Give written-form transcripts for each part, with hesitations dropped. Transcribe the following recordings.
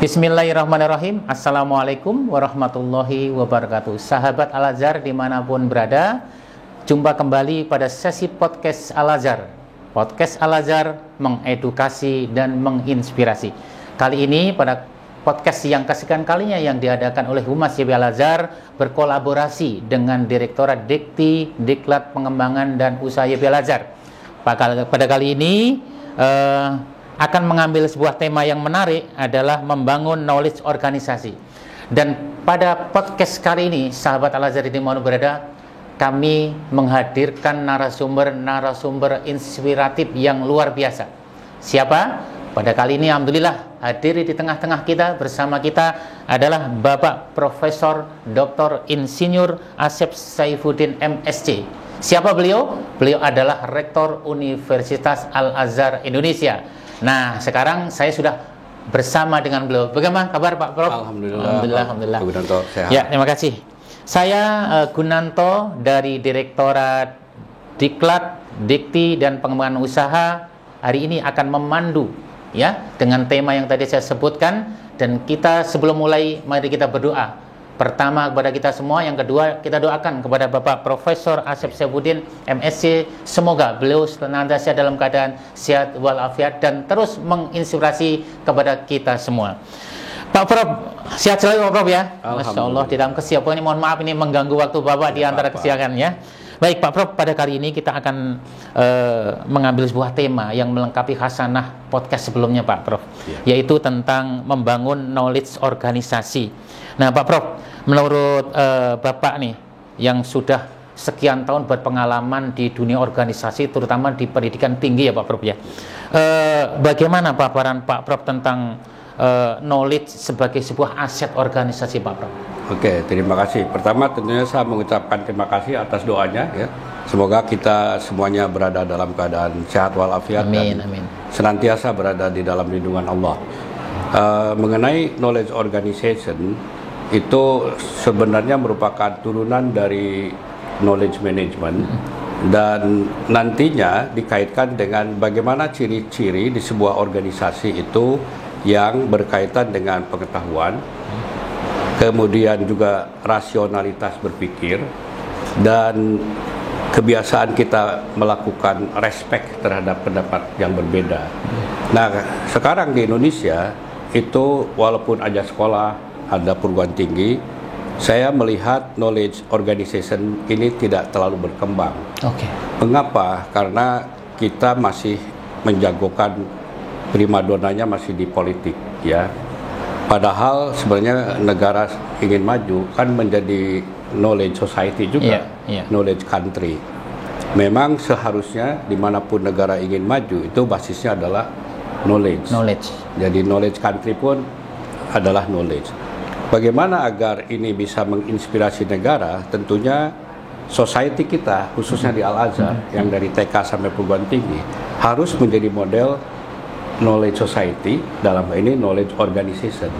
Bismillahirrahmanirrahim. Assalamualaikum warahmatullahi wabarakatuh. Sahabat Al-Azhar dimanapun berada, jumpa kembali pada sesi podcast Al-Azhar. Podcast Al-Azhar mengedukasi dan menginspirasi. Kali ini pada podcast yang kesekian kalinya yang diadakan oleh Humas YB Al-Azhar berkolaborasi dengan Direktorat Dikti, Diklat Pengembangan dan Usaha YB Al-Azhar. Pada kali ini akan mengambil sebuah tema yang menarik, adalah membangun knowledge organisasi. Dan pada podcast kali ini, sahabat Al-Azhar di mana berada, kami menghadirkan narasumber inspiratif yang luar biasa. Siapa? Pada kali ini alhamdulillah hadir di tengah-tengah kita, bersama kita adalah Bapak Profesor Dr. Insinyur Asep Saifuddin MSc. Siapa beliau? Beliau adalah Rektor Universitas Al-Azhar Indonesia. Nah, sekarang saya sudah bersama dengan beliau. Bagaimana kabar Pak Prof? Alhamdulillah. Alhamdulillah. Pak Gunanto, sehat. Ya, terima kasih. Saya Gunanto dari Direktorat Diklat, Dikti dan Pengembangan Usaha hari ini akan memandu ya dengan tema yang tadi saya sebutkan. Dan kita sebelum mulai, mari kita berdoa. Pertama kepada kita semua, yang kedua kita doakan kepada Bapak Profesor Asep Saifuddin MSc, semoga beliau senantiasa dalam keadaan sehat walafiat dan terus menginspirasi kepada kita semua. Pak Prof, sehat selalu Pak Prof ya. Masya Allah, di dalam kesiapan ini, mohon maaf ini mengganggu waktu Bapak di antara kesiapan ya. Baik Pak Prof, pada kali ini kita akan mengambil sebuah tema yang melengkapi khasanah podcast sebelumnya Pak Prof, yaitu tentang membangun knowledge organisasi. Nah Pak Prof, menurut Bapak nih yang sudah sekian tahun berpengalaman di dunia organisasi, terutama di pendidikan tinggi ya Pak Prof ya, bagaimana paparan Pak Prof tentang knowledge sebagai sebuah aset organisasi Pak Prof? Oke, terima kasih. Pertama tentunya saya mengucapkan terima kasih atas doanya ya. Semoga kita semuanya berada dalam keadaan sehat walafiat dan senantiasa berada di dalam lindungan Allah. Mengenai knowledge organization, itu sebenarnya merupakan turunan dari knowledge management dan nantinya dikaitkan dengan bagaimana ciri-ciri di sebuah organisasi itu yang berkaitan dengan pengetahuan, kemudian juga rasionalitas berpikir, dan kebiasaan kita melakukan respect terhadap pendapat yang berbeda. Nah, sekarang di Indonesia itu walaupun ada sekolah, ada perguruan tinggi, saya melihat knowledge organization ini tidak terlalu berkembang. Mengapa? Karena kita masih menjagokan primadonanya masih di politik ya. Padahal sebenarnya negara ingin maju kan menjadi knowledge society juga, knowledge country. Memang seharusnya dimanapun negara ingin maju itu basisnya adalah knowledge. Jadi knowledge country pun adalah knowledge. Bagaimana agar ini bisa menginspirasi negara? Tentunya society kita, khususnya di Al-Azhar yang dari TK sampai perguruan tinggi, harus menjadi model knowledge society, dalam ini knowledge organization.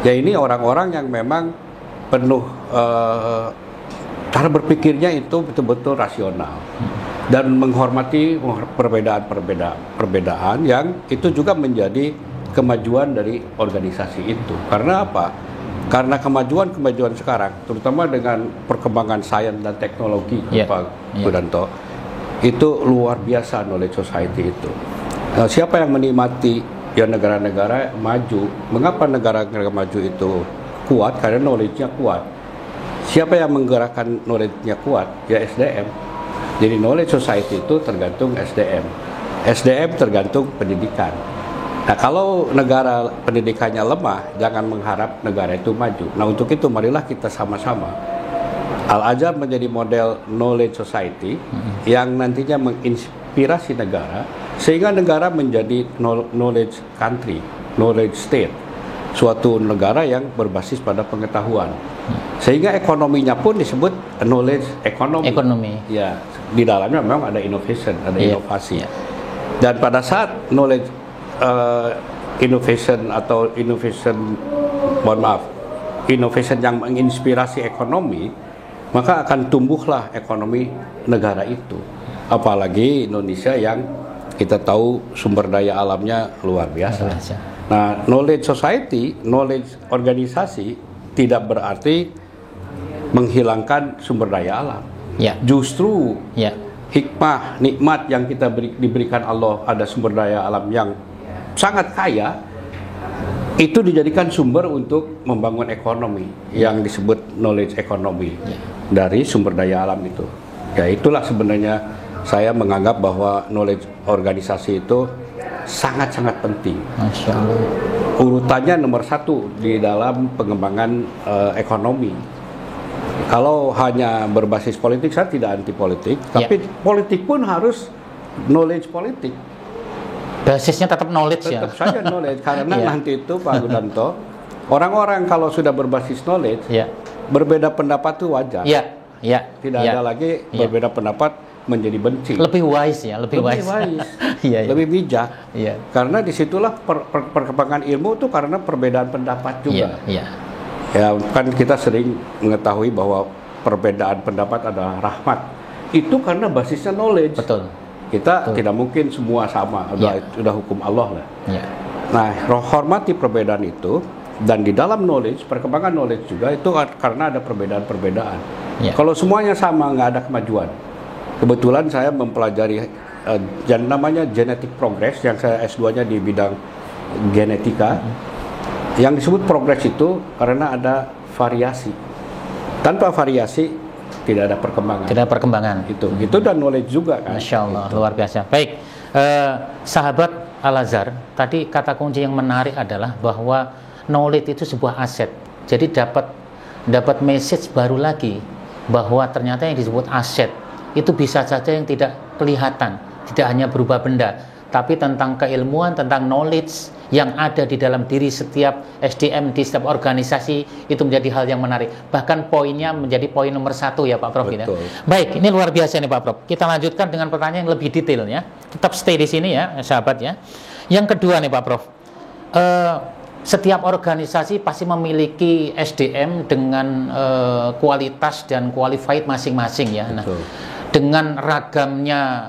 Ya ini orang-orang yang memang penuh cara berpikirnya itu betul-betul rasional dan menghormati perbedaan yang itu juga menjadi kemajuan dari organisasi itu. Karena apa? Karena kemajuan sekarang, terutama dengan perkembangan sains dan teknologi, Pak Gunanto, itu luar biasa knowledge society itu. Siapa yang menikmati ya negara-negara maju? Mengapa negara-negara maju itu kuat? Karena knowledge-nya kuat. Siapa yang menggerakkan knowledge-nya kuat? Ya SDM. Jadi knowledge society itu tergantung SDM. SDM tergantung pendidikan. Nah, kalau negara pendidikannya lemah, jangan mengharap negara itu maju. Nah, untuk itu marilah kita sama-sama Al-Azhar menjadi model knowledge society yang nantinya menginspirasi negara, sehingga negara menjadi knowledge country, knowledge state, suatu negara yang berbasis pada pengetahuan. Sehingga ekonominya pun disebut knowledge economy. Ya, di dalamnya memang ada innovation, ada inovasi. Dan pada saat knowledge innovation yang menginspirasi ekonomi, maka akan tumbuhlah ekonomi negara itu. Apalagi Indonesia yang kita tahu sumber daya alamnya luar biasa. Nah, knowledge society, knowledge organisasi tidak berarti menghilangkan sumber daya alam. Ya. Justru Ya. hikmah, nikmat yang kita diberikan Allah, ada sumber daya alam yang sangat kaya, itu dijadikan sumber untuk membangun ekonomi yang disebut knowledge economy dari sumber daya alam itu. Ya, itulah sebenarnya saya menganggap bahwa knowledge organisasi itu sangat-sangat penting. Masya Allah. Urutannya nomor 1 di dalam pengembangan ekonomi. Kalau hanya berbasis politik, saya tidak anti politik, tapi politik pun harus knowledge politik. Basisnya tetap knowledge Tetap saja knowledge, karena nanti itu Pak Gudanto, orang-orang kalau sudah berbasis knowledge, berbeda pendapat itu wajar. Tidak ada lagi berbeda pendapat menjadi benci. Lebih wise ya, lebih wise. Lebih bijak. Karena disitulah perkembangan ilmu itu karena perbedaan pendapat juga. Ya, kan kita sering mengetahui bahwa perbedaan pendapat adalah rahmat. Itu karena basisnya knowledge. Betul. Kita tidak mungkin semua sama, udah hukum Allah lah. Nah, hormati perbedaan itu, dan di dalam knowledge, perkembangan knowledge juga itu karena ada perbedaan-perbedaan. Kalau semuanya sama, nggak ada kemajuan. Kebetulan saya mempelajari yang namanya genetic progress, yang saya S2-nya di bidang genetika. Yang disebut progress itu karena ada variasi. Tanpa variasi tidak ada perkembangan. Tidak ada perkembangan. Itu dan knowledge juga kan. Masya Allah, luar biasa. Baik, sahabat Al-Azhar, tadi kata kunci yang menarik adalah bahwa knowledge itu sebuah aset. Jadi dapat message baru lagi bahwa ternyata yang disebut aset itu bisa saja yang tidak kelihatan, tidak hanya berupa benda, tapi tentang keilmuan, tentang knowledge yang ada di dalam diri setiap SDM di setiap organisasi, itu menjadi hal yang menarik. Bahkan poinnya menjadi poin nomor 1 ya Pak Prof. Ya. Baik, ini luar biasa nih Pak Prof. Kita lanjutkan dengan pertanyaan yang lebih detail ya. Tetap stay di sini ya sahabat ya. Yang kedua nih Pak Prof. Setiap organisasi pasti memiliki SDM dengan kualitas dan qualified masing-masing ya. Nah, dengan ragamnya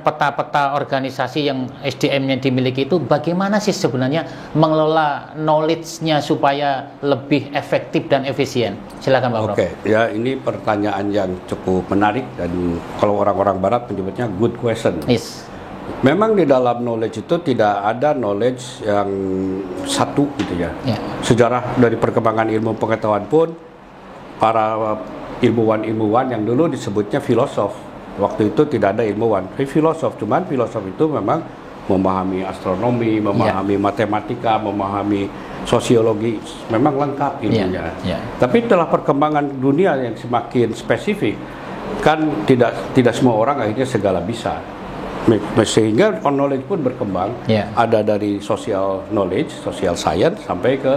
peta-peta organisasi yang SDM-nya dimiliki itu, bagaimana sih sebenarnya mengelola knowledge-nya supaya lebih efektif dan efisien? Silakan Pak Prof. Oke, ya ini pertanyaan yang cukup menarik, dan kalau orang-orang barat menyebutnya good question. Memang di dalam knowledge itu tidak ada knowledge yang satu gitu ya. Sejarah dari perkembangan ilmu pengetahuan pun, para ilmuwan-ilmuwan yang dulu disebutnya filosof, waktu itu tidak ada ilmuwan, filosof. Cuman filosof itu memang memahami astronomi, memahami matematika, memahami sosiologi, memang lengkap ilmunya. Tapi telah perkembangan dunia yang semakin spesifik, kan tidak semua orang akhirnya segala bisa. Sehingga knowledge pun berkembang, ada dari social knowledge, social science, sampai ke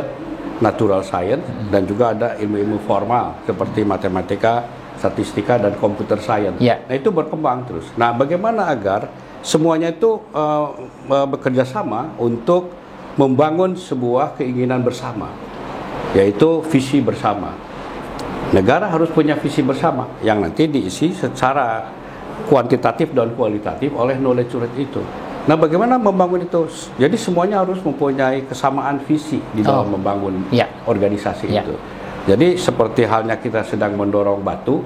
natural science, dan juga ada ilmu-ilmu formal seperti matematika, statistika, dan computer science. Nah, itu berkembang terus. Nah, bagaimana agar semuanya itu bekerja sama untuk membangun sebuah keinginan bersama, yaitu visi bersama. Negara harus punya visi bersama yang nanti diisi secara kuantitatif dan kualitatif oleh knowledge itu. Nah, bagaimana membangun itu? Jadi semuanya harus mempunyai kesamaan visi di dalam membangun organisasi itu. Jadi seperti halnya kita sedang mendorong batu,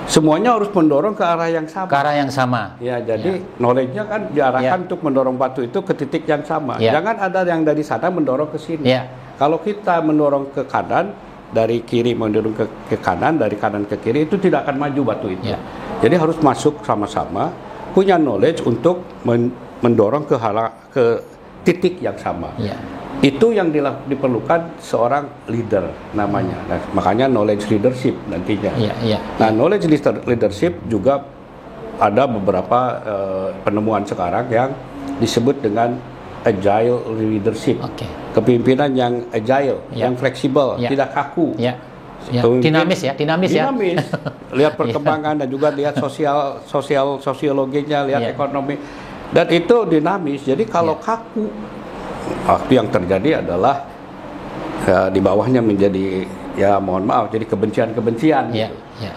semuanya harus mendorong ke arah yang sama. Ke arah yang sama. Ya, jadi knowledge-nya kan diarahkan untuk mendorong batu itu ke titik yang sama. Jangan ada yang dari sana mendorong ke sini. Kalau kita mendorong ke kanan, dari kiri mendorong ke kanan, dari kanan ke kiri, itu tidak akan maju batu itu. Jadi harus masuk sama-sama, punya knowledge untuk mendorong ke titik yang sama. Itu yang diperlukan seorang leader namanya. Nah, makanya knowledge leadership nantinya. Nah, knowledge leadership juga ada beberapa penemuan sekarang yang disebut dengan agile leadership. Kepemimpinan yang agile, yang fleksibel, tidak kaku. Dinamis ya. Lihat perkembangan dan juga lihat sosiologinya, lihat ekonomi. Dan itu dinamis. Jadi kalau kaku, waktu yang terjadi adalah di bawahnya menjadi, ya mohon maaf, jadi kebencian-kebencian.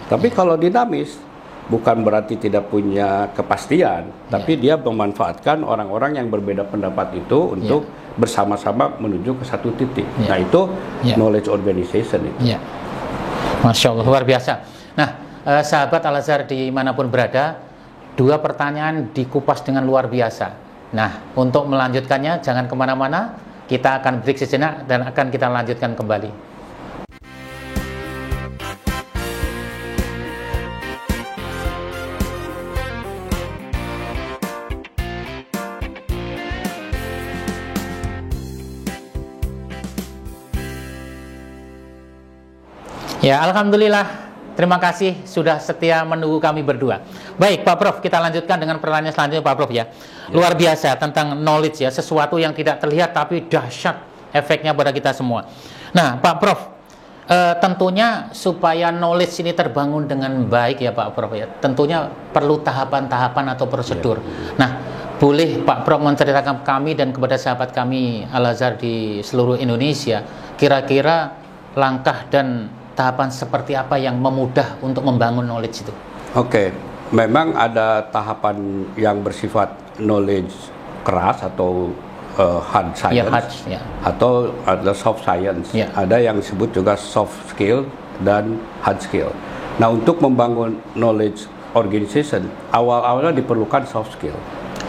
Tapi kalau dinamis, bukan berarti tidak punya kepastian, tapi dia memanfaatkan orang-orang yang berbeda pendapat itu untuk bersama-sama menuju ke satu titik. Nah itu knowledge organization itu. Masya Allah, luar biasa. Nah, sahabat Al-Azhar dimanapun berada, 2 pertanyaan dikupas dengan luar biasa. Nah, untuk melanjutkannya jangan kemana-mana, kita akan break sejenak dan akan kita lanjutkan kembali. Ya, alhamdulillah. Terima kasih sudah setia menunggu kami berdua. Baik, Pak Prof, kita lanjutkan dengan pertanyaan selanjutnya, Pak Prof ya. Luar biasa tentang knowledge ya, sesuatu yang tidak terlihat tapi dahsyat efeknya pada kita semua. Nah, Pak Prof, tentunya supaya knowledge ini terbangun dengan baik ya, Pak Prof ya. Tentunya perlu tahapan-tahapan atau prosedur. Nah, boleh Pak Prof menceritakan kami dan kepada sahabat kami Al-Azhar di seluruh Indonesia, kira-kira langkah dan tahapan seperti apa yang memudah untuk membangun knowledge itu? Oke, memang ada tahapan yang bersifat knowledge keras atau hard science, atau ada soft science. Ada yang disebut juga soft skill dan hard skill. Nah, untuk membangun knowledge organization, awal-awalnya diperlukan soft skill.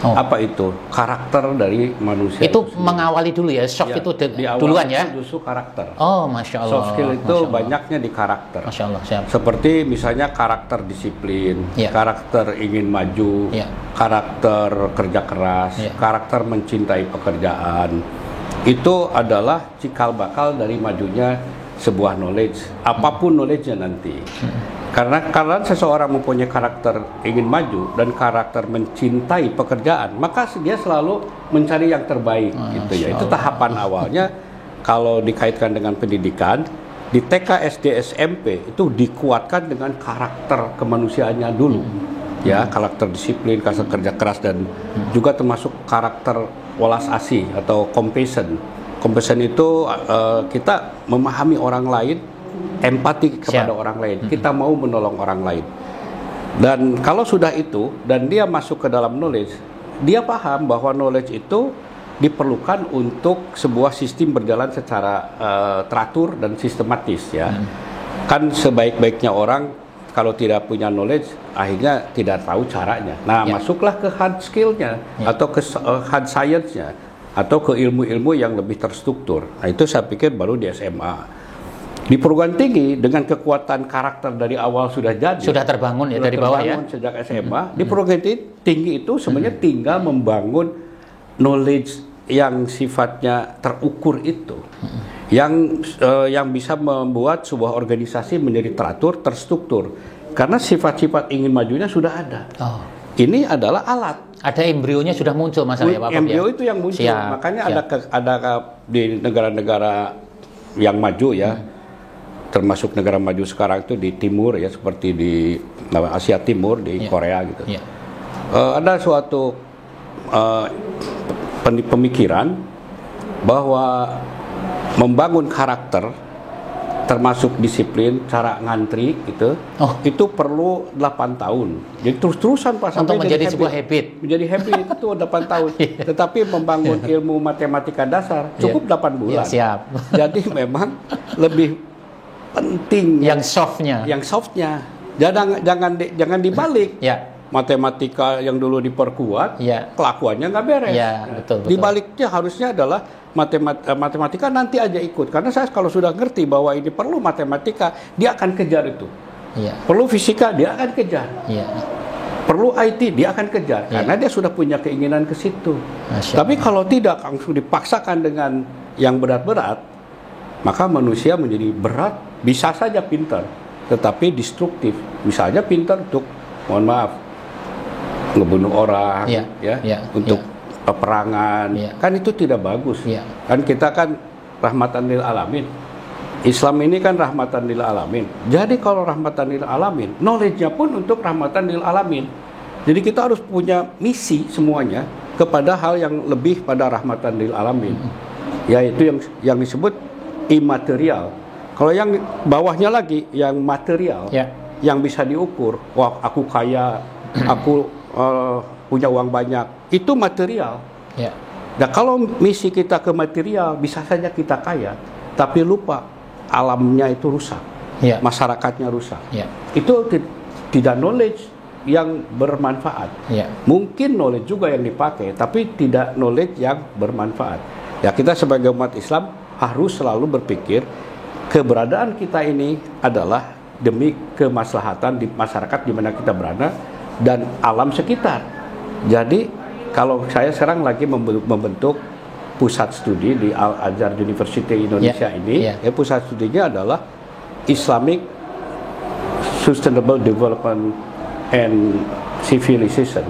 Apa itu? Karakter dari manusia. Itu mengawali dulu ya, soft itu duluan ya? Justru karakter. Oh, Masya Allah. Soft skill itu banyaknya di karakter. Masya Allah, siap. Seperti misalnya karakter disiplin, karakter ingin maju, karakter kerja keras, karakter mencintai pekerjaan. Itu adalah cikal bakal dari majunya sebuah knowledge, apapun knowledge-nya nanti. Karena seseorang mempunyai karakter ingin maju dan karakter mencintai pekerjaan, maka dia selalu mencari yang terbaik gitu ya. Itu tahapan awalnya. Kalau dikaitkan dengan pendidikan di TK, SD, SMP itu dikuatkan dengan karakter kemanusiaannya dulu. Ya, karakter disiplin, karakter kerja keras, dan juga termasuk karakter welas asih atau compassion. Compassion itu kita memahami orang lain, empati kepada orang lain, kita mau menolong orang lain. Dan kalau sudah itu dan dia masuk ke dalam knowledge, dia paham bahwa knowledge itu diperlukan untuk sebuah sistem berjalan secara teratur dan sistematis ya. Kan sebaik-baiknya orang kalau tidak punya knowledge akhirnya tidak tahu caranya. Nah, masuklah ke hard skill-nya atau ke hard science-nya atau ke ilmu-ilmu yang lebih terstruktur. Nah, itu saya pikir baru di SMA. Di perguruan tinggi dengan kekuatan karakter dari awal sudah jadi, sudah terbangun ya dari bawah ya sejak SMA. Di perguruan tinggi itu sebenarnya tinggal membangun knowledge yang sifatnya terukur itu, yang bisa membuat sebuah organisasi menjadi teratur, terstruktur. Karena sifat-sifat ingin majunya sudah ada. Ini adalah alat. Ada embrionya sudah muncul masalahnya, Pak. Embrio itu yang muncul. Makanya ada di negara-negara yang maju ya. Termasuk negara maju sekarang itu di timur ya, seperti di Asia Timur, di Korea gitu. Ada suatu pemikiran bahwa membangun karakter termasuk disiplin, cara ngantri gitu, itu perlu 8 tahun. Jadi terus-terusan Pak, sampai menjadi sebuah habit. Menjadi habit itu 8 tahun. Tetapi membangun ilmu matematika dasar cukup 8 bulan. Siap. Jadi memang lebih penting yang softnya. Jangan dibalik. Matematika yang dulu diperkuat, kelakuannya nggak beres. Betul. Dibaliknya harusnya adalah matematika nanti aja ikut. Karena saya kalau sudah ngerti bahwa ini perlu matematika, dia akan kejar itu. Perlu fisika, dia akan kejar. Perlu IT, dia akan kejar. Karena dia sudah punya keinginan ke situ. Tapi kalau tidak, langsung dipaksakan dengan yang berat-berat, maka manusia menjadi berat. Bisa saja pintar, tetapi destruktif. Bisa saja pintar untuk, mohon maaf, ngebunuh orang, untuk peperangan. Kan itu tidak bagus. Kan kita kan rahmatan lil alamin. Islam ini kan rahmatan lil alamin. Jadi kalau rahmatan lil alamin, knowledge-nya pun untuk rahmatan lil alamin. Jadi kita harus punya misi semuanya kepada hal yang lebih pada rahmatan lil alamin. Yaitu yang disebut imaterial. Kalau yang bawahnya lagi, yang material, yang bisa diukur. Wah, aku kaya, aku punya uang banyak. Itu material. Ya. Nah, kalau misi kita ke material, bisa saja kita kaya, tapi lupa alamnya itu rusak, Ya. masyarakatnya rusak. Ya. Itu tidak knowledge yang bermanfaat. Ya. Mungkin knowledge juga yang dipakai, tapi tidak knowledge yang bermanfaat. Ya, kita sebagai umat Islam harus selalu berpikir keberadaan kita ini adalah demi kemaslahatan di masyarakat di mana kita berada dan alam sekitar. Jadi kalau saya sekarang lagi membentuk pusat studi di Al-Azhar University Indonesia ini, pusat studinya adalah Islamic Sustainable Development and Civilization.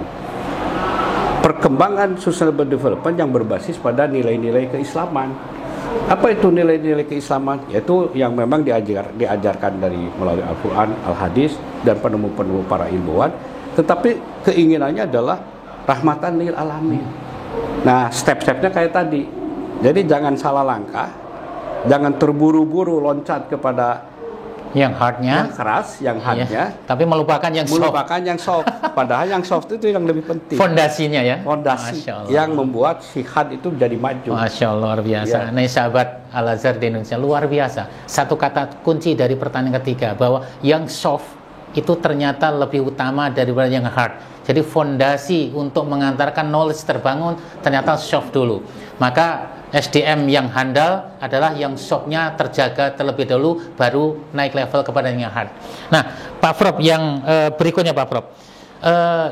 Perkembangan sustainable development yang berbasis pada nilai-nilai keislaman. Apa itu nilai-nilai keislaman? Yaitu yang memang diajarkan dari melalui Al-Quran, Al-Hadis, dan penemu-penemu para ilmuwan. Tetapi keinginannya adalah rahmatan lil alamin. Nah, step-stepnya kayak tadi. Jadi jangan salah langkah, jangan terburu-buru loncat kepada yang hardnya, yang keras, yang hardnya, tapi melupakan yang soft. Padahal yang soft itu yang lebih penting. Fondasinya ya. Fondasi yang membuat si hard itu menjadi maju. Masya Allah, luar biasa. Nih sahabat Al-Azhar di Indonesia, luar biasa. Satu kata kunci dari pertanyaan ketiga, bahwa yang soft itu ternyata lebih utama daripada yang hard. Jadi fondasi untuk mengantarkan knowledge terbangun ternyata soft dulu. Maka SDM yang handal adalah yang softnya terjaga terlebih dahulu, baru naik level kepada yang hard. Nah, Pak Prof, yang berikutnya Pak Prof,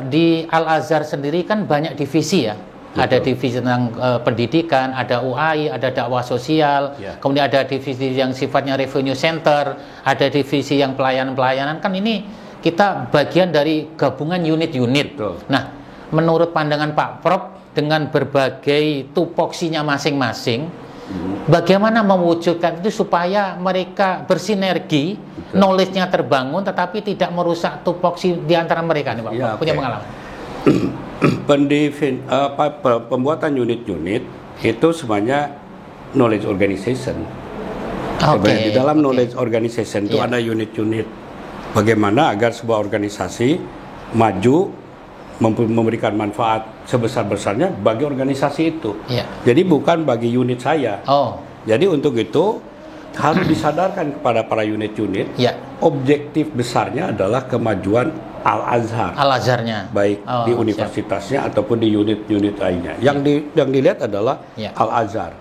di Al-Azhar sendiri kan banyak divisi ya. Betul. Ada divisi tentang pendidikan, ada UAI, ada dakwah sosial, kemudian ada divisi yang sifatnya revenue center, ada divisi yang pelayanan-pelayanan. Kan ini kita bagian dari gabungan unit-unit. Nah, menurut pandangan Pak Prof, dengan berbagai tupoksinya masing-masing, bagaimana mewujudkan itu supaya mereka bersinergi, knowledge-nya terbangun, tetapi tidak merusak tupoksi di antara mereka nih Pak Prof, punya pengalaman. Pembuatan unit-unit itu semuanya knowledge organization. Di dalam knowledge organization itu ada unit-unit. Bagaimana agar sebuah organisasi maju, memberikan manfaat sebesar-besarnya bagi organisasi itu. Jadi bukan bagi unit saya. Jadi untuk itu harus disadarkan kepada para unit-unit. Objektif besarnya adalah kemajuan Al-Azhar. Al-Azharnya. Baik di universitasnya ataupun di unit-unit lainnya. Yang dilihat adalah Al-Azhar.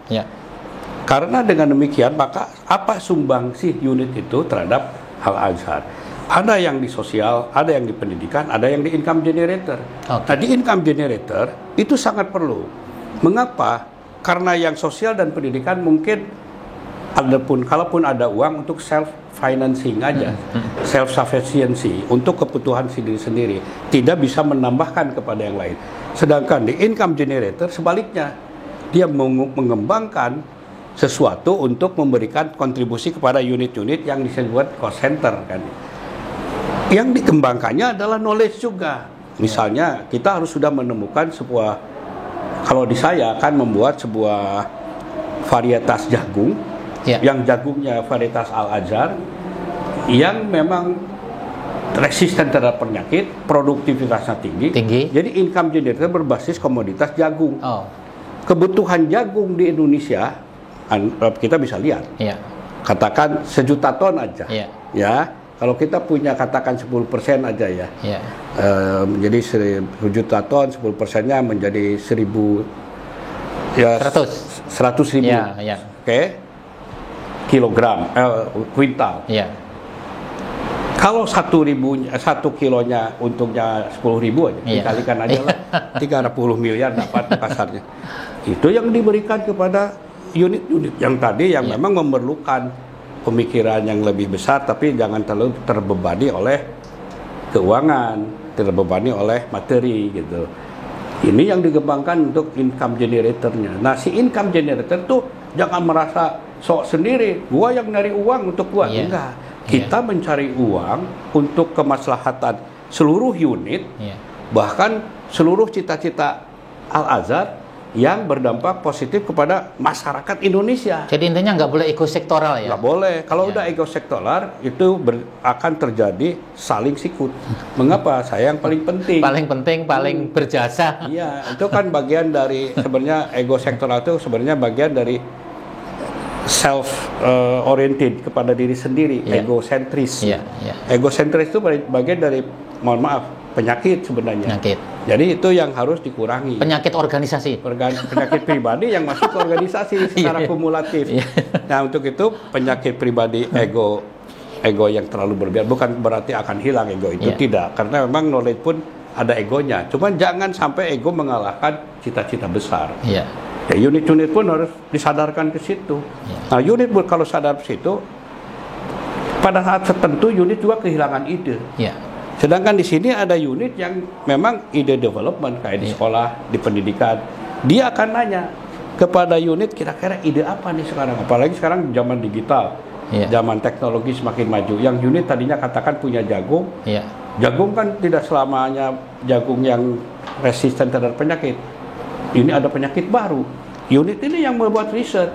Karena dengan demikian maka apa sumbangsi unit itu terhadap Al-Azhar? Ada yang di sosial, ada yang di pendidikan, ada yang di income generator. Nah, di income generator itu sangat perlu. Mengapa? Karena yang sosial dan pendidikan mungkin kalaupun ada uang untuk self financing aja, self sufficiency untuk kebutuhan sendiri-sendiri, tidak bisa menambahkan kepada yang lain. Sedangkan di income generator sebaliknya, dia mengembangkan sesuatu untuk memberikan kontribusi kepada unit-unit yang disebut cost center kan. Yang dikembangkannya adalah knowledge juga. Misalnya kita harus sudah menemukan sebuah, kalau di saya akan membuat sebuah varietas jagung, yang jagungnya varietas Al-Azhar, yang memang resisten terhadap penyakit, produktivitasnya tinggi. Jadi income generator berbasis komoditas jagung. Kebutuhan jagung di Indonesia, kita bisa lihat, katakan 1 juta ton aja, ya. Kalau kita punya katakan 10% aja ya, jadi 1 juta ton, 10%-nya menjadi 1.000, ya 100.000, kilogram, kuintal. Kalau 1 kilonya untungnya 10.000 aja, dikalikan aja lah, 30 miliar dapat pasarnya. Itu yang diberikan kepada unit-unit yang tadi yang memang memerlukan pemikiran yang lebih besar, tapi jangan terlalu terbebani oleh keuangan, terbebani oleh materi gitu. Ini yang dikembangkan untuk income generatornya. Nah, si income generator tuh jangan merasa sok sendiri, gua yang nyari uang untuk gua. Enggak. Kita mencari uang untuk kemaslahatan seluruh unit, bahkan seluruh cita-cita Al-Azhar yang berdampak positif kepada masyarakat Indonesia. Jadi intinya nggak boleh ego sektoral ya? Nggak boleh. Kalau udah ego sektoral itu akan terjadi saling sikut. Mengapa? Saya yang paling penting. Paling penting, paling berjasa. Iya, itu kan bagian dari sebenarnya ego sektoral itu sebenarnya bagian dari self oriented kepada diri sendiri, egosentris. Egosentris itu bagian dari, mohon maaf, penyakit sebenarnya. Penyakit. Jadi itu yang harus dikurangi. Penyakit organisasi. Penyakit pribadi yang masuk ke organisasi secara kumulatif. Nah, untuk itu penyakit pribadi ego yang terlalu berlebihan bukan berarti akan hilang ego itu, tidak. Karena memang knowledge pun ada egonya. Cuman jangan sampai ego mengalahkan cita-cita besar. Ya, unit-unit pun harus disadarkan ke situ. Nah, unit pun kalau sadar ke situ, pada saat tertentu unit juga kehilangan ide. Sedangkan di sini ada unit yang memang ide development kayak di sekolah, di pendidikan. Dia akan nanya kepada unit kira-kira ide apa nih sekarang. Apalagi sekarang zaman digital, zaman teknologi semakin maju. Yang unit tadinya katakan punya jagung, jagung kan tidak selamanya jagung yang resisten terhadap penyakit. Ini ada penyakit baru. Unit ini yang membuat riset.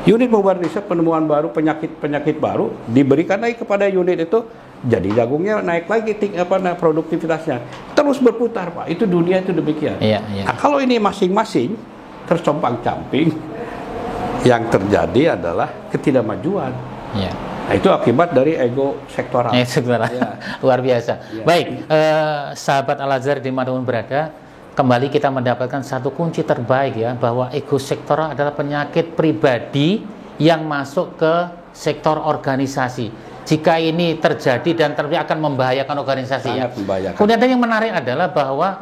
Unit membuat riset penemuan baru, penyakit baru, diberikan lagi kepada unit itu. Jadi jagungnya naik lagi produktivitasnya. Terus berputar, Pak. Itu dunia itu demikian. Nah, kalau ini masing-masing tercompang-camping, yang terjadi adalah ketidakmajuan. Nah, itu akibat dari ego sektoral. Luar biasa. Baik, sahabat Al-Azhar dimanapun berada, kembali kita mendapatkan satu kunci terbaik ya, bahwa ego sektoral adalah penyakit pribadi yang masuk ke sektor organisasi. Jika ini terjadi dan akan membahayakan organisasi. Sangat membahayakan. Kemudian yang menarik adalah bahwa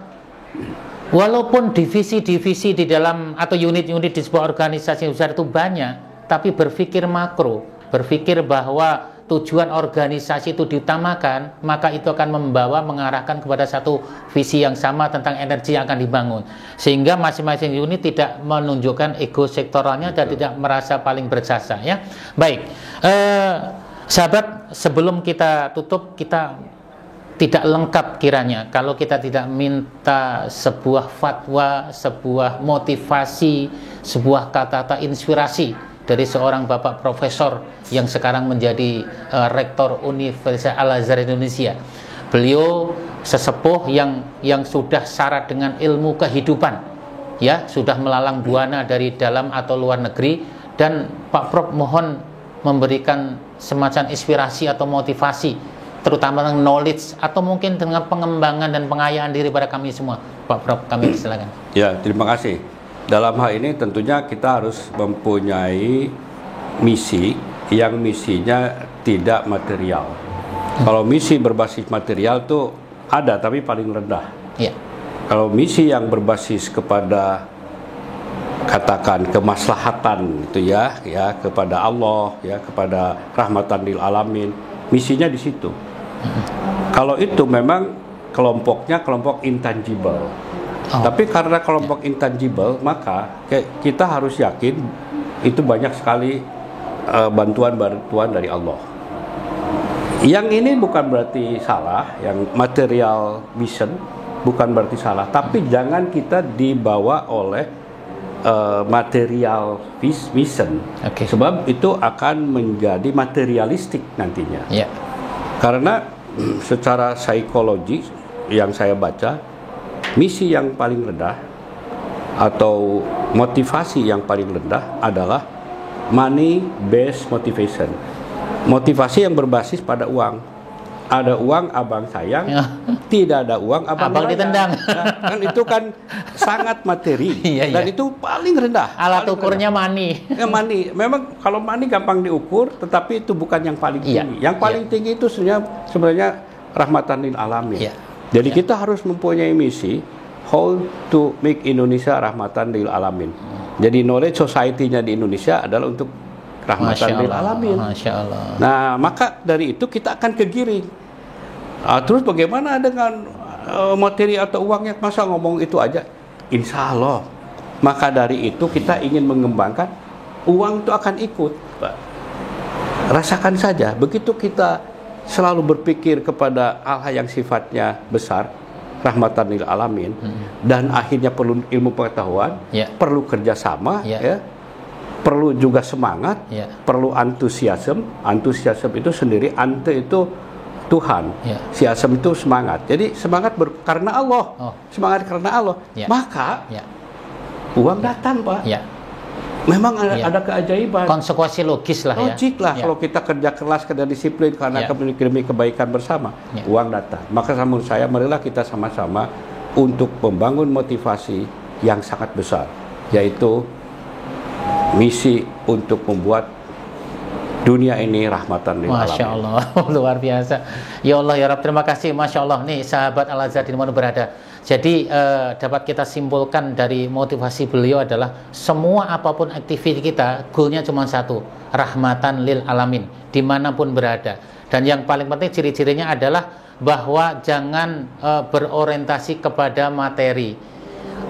walaupun divisi-divisi di dalam atau unit-unit di sebuah organisasi besar itu banyak, tapi berpikir makro, berpikir bahwa tujuan organisasi itu diutamakan, maka itu akan mengarahkan kepada satu visi yang sama tentang energi yang akan dibangun. Sehingga masing-masing unit tidak menunjukkan ego sektoralnya dan tidak merasa paling berjasa ya. Baik. Sahabat, sebelum kita tutup, kita tidak lengkap kiranya kalau kita tidak minta sebuah fatwa, sebuah motivasi, sebuah kata-kata inspirasi dari seorang bapak profesor yang sekarang menjadi rektor Universitas Al-Azhar Indonesia. Beliau sesepuh yang sudah syarat dengan ilmu kehidupan, ya, sudah melalang buana dari dalam atau luar negeri, dan Pak Prof mohon memberikan semacam inspirasi atau motivasi, terutama dengan knowledge atau mungkin dengan pengembangan dan pengayaan diri pada kami semua. Pak Prof, kami silakan. Ya, terima kasih. Dalam hal ini tentunya kita harus mempunyai misi yang misinya tidak material. Kalau misi berbasis material tuh ada tapi paling rendah. Kalau misi yang berbasis kepada katakan kemaslahatan itu ya kepada Allah, ya kepada rahmatan lil alamin, misinya di situ. Kalau itu memang kelompoknya kelompok intangible. Tapi karena kelompok intangible, maka kita harus yakin itu banyak sekali bantuan dari Allah. Yang ini bukan berarti salah, yang material mission bukan berarti salah, tapi jangan kita dibawa oleh material vision, sebab itu akan menjadi materialistik nantinya. Karena secara psikologi yang saya baca, misi yang paling rendah atau motivasi yang paling rendah adalah money based motivation, motivasi yang berbasis pada uang. Ada uang abang sayang, tidak ada uang abang ditendang. Nah, kan itu kan sangat materi dan itu paling rendah. Alat paling ukurnya money. Money. Memang kalau money gampang diukur, tetapi itu bukan yang paling tinggi. Yang paling tinggi itu sebenarnya rahmatan lil alamin. Jadi kita harus mempunyai misi how to make Indonesia rahmatan lil alamin. Jadi knowledge society-nya di Indonesia adalah untuk rahmatan lil alamin. Masya Allah. Nah, maka dari itu kita akan kegiring. Terus bagaimana dengan materi atau uangnya? Masa ngomong itu aja? Insya Allah. Maka dari itu kita ingin mengembangkan uang itu akan ikut. Rasakan saja. Begitu kita selalu berpikir kepada hal-hal yang sifatnya besar, rahmatan lil alamin, dan akhirnya perlu ilmu pengetahuan, perlu kerjasama, perlu juga semangat, perlu antusiasme. Antusiasme itu sendiri, ante itu Tuhan, siasem itu semangat. Jadi semangat karena Allah, semangat karena Allah, maka uang datang, Pak. Memang ada keajaiban. Konsekuensi logis lah, logik lah. Kalau kita kerja keras, kerja disiplin karena demi kebaikan bersama, uang datang. Maka menurut saya, marilah kita sama-sama untuk membangun motivasi yang sangat besar, yaitu misi untuk membuat dunia ini rahmatan lil alamin. Masya Allah, luar biasa. Ya Allah, ya Rabb, terima kasih. Masya Allah, nih sahabat Al-Azhar di mana berada. Jadi dapat kita simpulkan dari motivasi beliau adalah semua apapun aktivitas kita, goalnya cuma satu, rahmatan lil alamin, dimanapun berada. Dan yang paling penting ciri-cirinya adalah bahwa jangan berorientasi kepada materi.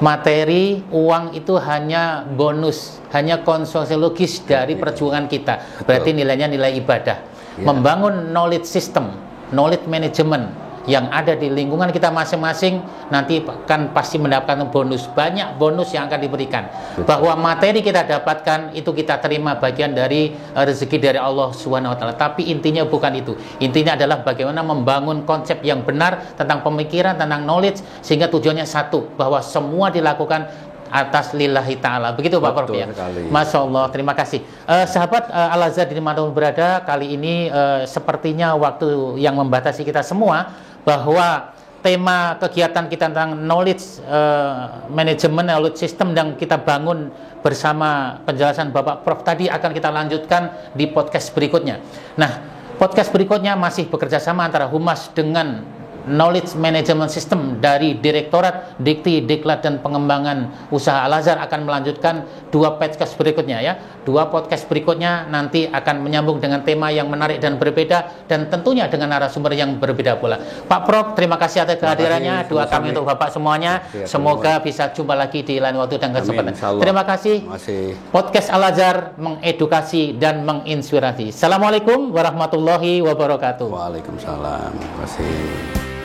Materi, uang itu hanya bonus, hanya konsumsi logis dari perjuangan kita. Berarti nilainya nilai ibadah. Membangun knowledge system, knowledge management yang ada di lingkungan kita masing-masing, nanti kan pasti mendapatkan bonus, banyak bonus yang akan diberikan. Bahwa materi kita dapatkan itu kita terima bagian dari rezeki dari Allah Subhanahu wa taala. Tapi intinya bukan itu. Intinya adalah bagaimana membangun konsep yang benar tentang pemikiran, tentang knowledge, sehingga tujuannya satu, bahwa semua dilakukan atas lillahi ta'ala. Begitu Pak Prof ya. Masya Allah, terima kasih. Sahabat Al-Azhar di dimanapun berada, kali ini sepertinya waktu yang membatasi kita semua, bahwa tema kegiatan kita tentang knowledge management, knowledge system yang kita bangun bersama penjelasan Bapak Prof tadi akan kita lanjutkan di podcast berikutnya. Nah, podcast berikutnya masih bekerja sama antara Humas dengan Knowledge Management System dari Direktorat Dikti, Diklat dan Pengembangan Usaha Al-Azhar akan melanjutkan dua podcast berikutnya ya. Dua podcast berikutnya nanti akan menyambung dengan tema yang menarik dan berbeda, dan tentunya dengan narasumber yang berbeda pula. Pak Prof, terima kasih atas kehadirannya. Doa kami untuk Bapak semuanya. Semoga bisa jumpa lagi di lain waktu dan kesempatan. Terima kasih. Podcast Al-Azhar mengedukasi dan menginspirasi. Assalamualaikum warahmatullahi wabarakatuh. Waalaikumsalam. Terima kasih.